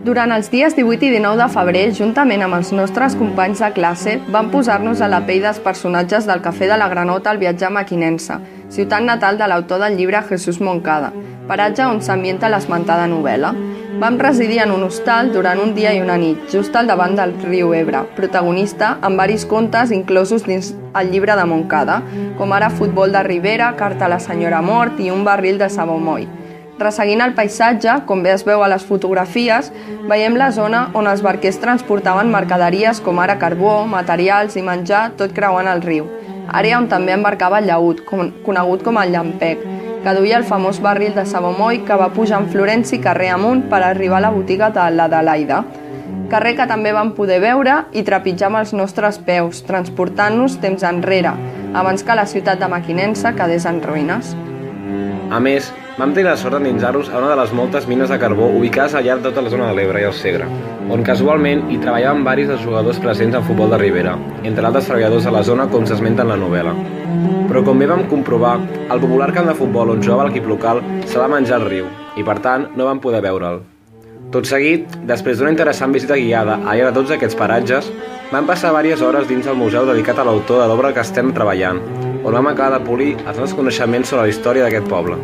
Durant els dies 18 i 19 de febrer, juntament amb els nostres companys de classe, vam posar-nos a la pell dels personatges del Cafè de la Granota al viatjar a Mequinensa, ciutat natal de l'autor del llibre Jesús Moncada, paratge on s'ambienta l'esmentada novel·la. Vam residir en un hostal durant un dia i una nit, just al davant del riu Ebre, protagonista amb varis contes inclosos dins el llibre de Moncada, com ara Futbol de Ribera, Carta a la senyora Mort i Un barril de sabó moll. Resseguint el paisatge, com bé es veu a les fotografies, veiem la zona on els barquers transportaven mercaderies com ara carbó, materials i menjar, tot creuant el riu. Àrea on també embarcava el llaüt, conegut com el llampec, que duia el famós barril de sabó moll que va pujar en Florenci carrer amunt per arribar a la botiga de l'Adelaida. Carrer que també vam poder veure i trepitjar amb els nostres peus, transportant-nos temps enrere, abans que la ciutat de Mequinensa quedés en ruïnes. A més, vam tenir la sort d'endinsar-nos a una de les moltes mines de carbó ubicades al llarg de tota la zona de l'Ebre i el Segre, on casualment hi treballaven varis dels jugadors presents en futbol de Ribera, entre altres treballadors de la zona com s'esmenta en la novel·la. Però com bé vam comprovar, el popular camp de futbol on jugava l'equip local se va menjar al riu i per tant no vam poder veure'l. Tot seguit, després d'una interessant visita guiada a de tots aquests paratges, vam passar diverses hores dins el museu dedicat a l'autor de l'obra que estem treballant, on vam acabar de polir els nostres coneixements sobre la història d'aquest poble.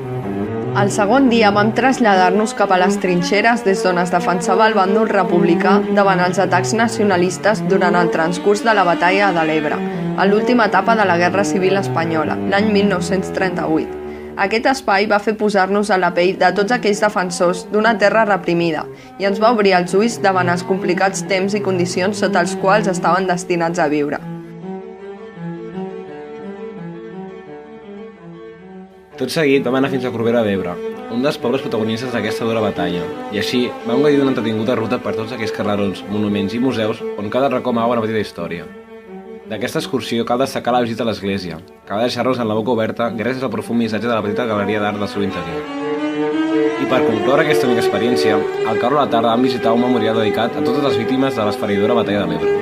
El segon dia vam traslladar-nos cap a les trinxeres des d'on es defensava el bàndol republicà davant els atacs nacionalistes durant el transcurs de la batalla de l'Ebre, en l'última etapa de la Guerra Civil Espanyola, l'any 1938. Aquest espai va fer posar-nos a la pell de tots aquells defensors d'una terra reprimida i ens va obrir els ulls davant els complicats temps i condicions sota els quals estaven destinats a viure. Tot seguit vam anar fins a Corbera d'Ebre, un dels pobles protagonistes d'aquesta dura batalla, i així vam gaudir d'una entretinguda ruta per tots aquells carrerons, monuments i museus on cada racó amava una petita història. D'aquesta excursió cal destacar la visita a l'església, que va deixar-nos amb la boca oberta gràcies al profund missatge de la petita galeria d'art del seu interior. I per concloure aquesta única experiència, al caure a la tarda vam visitar un memorial dedicat a totes les víctimes de l'esfereïdora batalla de l'Ebre.